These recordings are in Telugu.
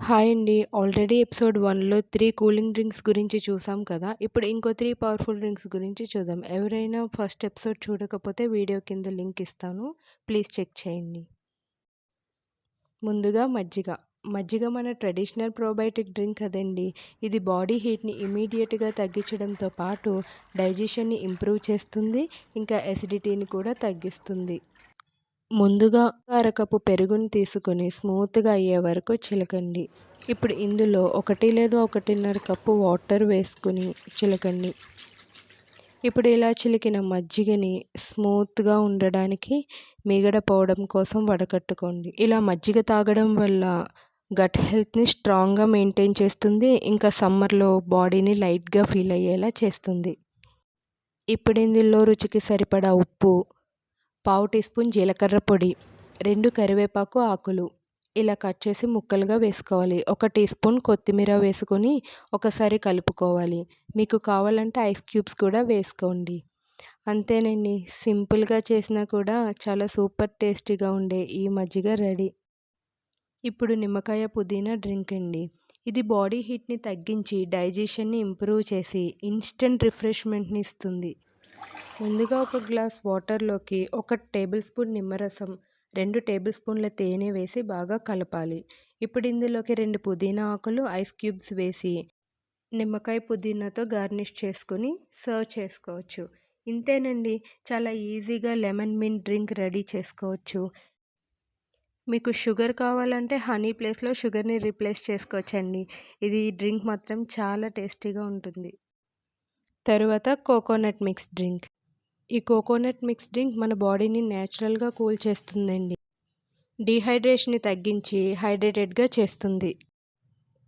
హాయ్ అండి. ఆల్రెడీ ఎపిసోడ్ 1లో 3 కూలింగ్ డ్రింక్స్ గురించి చూసాం కదా! ఇప్పుడు ఇంకో 3 పవర్‌ఫుల్ డ్రింక్స్ గురించి చూద్దాం. ఎవరైనా ఫస్ట్ ఎపిసోడ్ చూడకపోతే వీడియో కింద లింక్ ఇస్తాను. ప్లీజ్ చెక్ చేయండి. ముందుగా మజ్జిగ. మజ్జిగ మన ట్రెడిషనల్ ప్రోబయోటిక్ డ్రింక్ కదండీ! ఇది బాడీ హీట్‌ని ఇమ్మీడియేట్‌గా తగ్గించడంతో పాటు డైజెషన్‌ని ఇంప్రూవ్ చేస్తుంది. ఇంకా అసిడిటీని కూడా తగ్గిస్తుంది. ముందుగా అరకప్పు పెరుగుని తీసుకొని స్మూత్‌గా అయ్యే వరకు చిలకండి. ఇప్పుడు ఇందులో 1 లేదా 1.5 కప్పు వాటర్ వేసుకొని చిలకండి. ఇప్పుడు ఇలా చిలికిన మజ్జిగని స్మూత్‌గా ఉండడానికి మీగడ పోవడం కోసం వడకట్టుకోండి. ఇలా మజ్జిగ తాగడం వల్ల గట్ హెల్త్‌ని స్ట్రాంగ్‌గా మెయింటైన్ చేస్తుంది. ఇంకా సమ్మర్‌లో బాడీని లైట్‌గా ఫీల్ అయ్యేలా చేస్తుంది. ఇప్పుడు ఇందులో రుచికి సరిపడా ఉప్పు, పావు టీ స్పూన్ జీలకర్ర పొడి, 2 కరివేపాకు ఆకులు ఇలా కట్ చేసి ముక్కలుగా వేసుకోవాలి. 1 టీ స్పూన్ కొత్తిమీర వేసుకొని ఒకసారి కలుపుకోవాలి. మీకు కావాలంటే ఐస్ క్యూబ్స్ కూడా వేసుకోండి. అంతేనండి. సింపుల్‌గా చేసినా కూడా చాలా సూపర్ టేస్టీగా ఉండే ఈ మజ్జిగ రెడీ. ఇప్పుడు నిమ్మకాయ పుదీనా డ్రింక్ అండి. ఇది బాడీ హీట్‌ని తగ్గించి డైజెషన్‌ని ఇంప్రూవ్ చేసి ఇన్‌స్టంట్ రిఫ్రెష్‌మెంట్‌ని ఇస్తుంది. ముందుగా ఒక గ్లాస్ వాటర్లోకి 1 టేబుల్ స్పూన్ నిమ్మరసం, 2 టేబుల్ స్పూన్ల తేనె వేసి బాగా కలపాలి. ఇప్పుడు ఇందులోకి 2 పుదీనా ఆకులు, ఐస్ క్యూబ్స్ వేసి నిమ్మకాయ పుదీనాతో గార్నిష్ చేసుకొని సర్వ్ చేసుకోవచ్చు. ఇంతేనండి, చాలా ఈజీగా లెమన్ మింట్ డ్రింక్ రెడీ చేసుకోవచ్చు. మీకు షుగర్ కావాలంటే హనీ ప్లేస్‌లో షుగర్‌ని రీప్లేస్ చేసుకోవచ్చండి. ఇది డ్రింక్ మాత్రం చాలా టేస్టీగా ఉంటుంది. తరువాత కోకోనట్ మిక్స్ డ్రింక్. ఈ కోకోనట్ మిక్స్ డ్రింక్ మన బాడీని న్యాచురల్‌గా కూల్ చేస్తుందండి. డీహైడ్రేషన్‌ని తగ్గించి హైడ్రేటెడ్‌గా చేస్తుంది.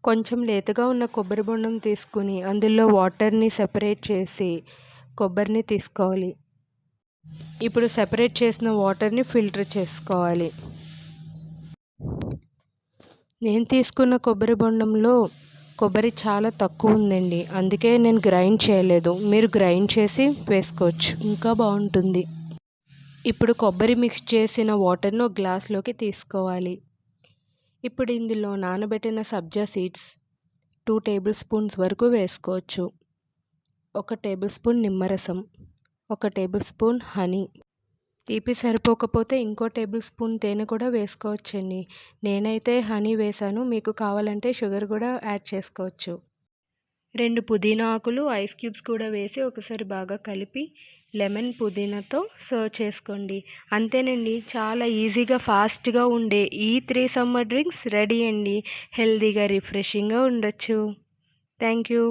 కొంచెం లేతగా ఉన్న కొబ్బరి బొండం తీసుకొని అందులో వాటర్‌ని సెపరేట్ చేసి కొబ్బరిని తీసుకోవాలి. ఇప్పుడు సెపరేట్ చేసిన వాటర్‌ని ఫిల్టర్ చేసుకోవాలి. నేను తీసుకున్న కొబ్బరి బొండంలో కొబ్బరి చాలా తక్కువ ఉందండి. అందుకే నేను గ్రైండ్ చేయలేదు. మీరు గ్రైండ్ చేసి వేసుకోవచ్చు. ఇంకా బాగుంటుంది. ఇప్పుడు కొబ్బరి మిక్స్ చేసిన వాటర్‌ని ఒక గ్లాస్‌లోకి తీసుకోవాలి. ఇప్పుడు ఇందులో నానబెట్టిన సబ్జా సీడ్స్ 2 టేబుల్ స్పూన్స్ వరకు వేసుకోవచ్చు. 1 టేబుల్ స్పూన్ నిమ్మరసం, 1 టేబుల్ స్పూన్ హనీ. తీపి సరిపోకపోతే ఇంకో టేబుల్ స్పూన్ తేనె కూడా వేసుకోవచ్చండి. నేనైతే హనీ వేశాను. మీకు కావాలంటే షుగర్ కూడా యాడ్ చేసుకోవచ్చు. 2 పుదీనా ఆకులు, ఐస్ క్యూబ్స్ కూడా వేసి ఒకసారి బాగా కలిపి లెమన్ పుదీనాతో సర్వ్ చేసుకోండి. అంతేనండి, చాలా ఈజీగా ఫాస్ట్‌గా ఉండే ఈ 3 సమ్మర్ డ్రింక్స్ రెడీ అండి. హెల్తీగా రిఫ్రెషింగ్‌గా ఉండొచ్చు. Thank you.